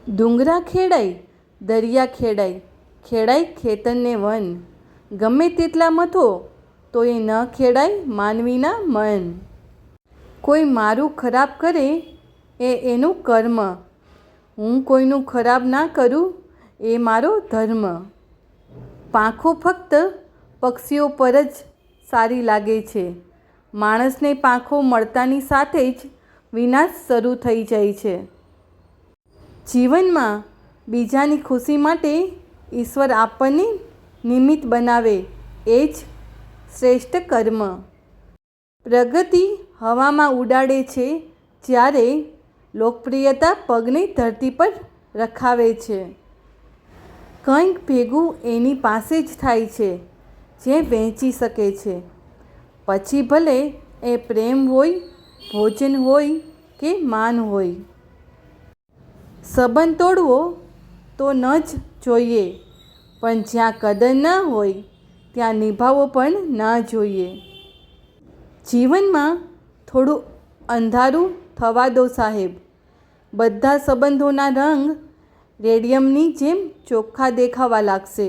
ડુંગરા ખેડાય, દરિયા ખેડાય, ખેડાય ખેતરને વન. ગમે તેટલા મથો તો એ ન ખેડાય માનવીના મન. કોઈ મારું ખરાબ કરે એ એનું કર્મ, હું કોઈનું ખરાબ ના કરું એ મારો ધર્મ. પાંખો ફક્ત પક્ષીઓ પર જ સારી લાગે છે, માણસને પાંખો મળતાની સાથે જ વિનાશ શરૂ થઈ જાય છે. જીવનમાં બીજાની ખુશી માટે ઈશ્વર આપણને નિમિત્ત બનાવે એ જ શ્રેષ્ઠ કર્મ. પ્રગતિ હવામાં ઉડાડે છે જ્યારે લોકપ્રિયતા પગને ધરતી પર રખાવે છે. કંઈક ભેગું એની પાસે જ થાય છે જે વહેંચી શકે છે, પછી ભલે એ પ્રેમ હોય, ભોજન હોય કે માન હોય. સંબંધ તોડવો તો ન જ જોઈએ, પણ જ્યાં કદર ન હોય ત્યાં નિભાવવો પણ ના જોઈએ. જીવનમાં થોડું અંધારું થવા દો સાહેબ, બધા સંબંધોના રંગ રેડિયમની જેમ ચોખ્ખા દેખાવા લાગશે.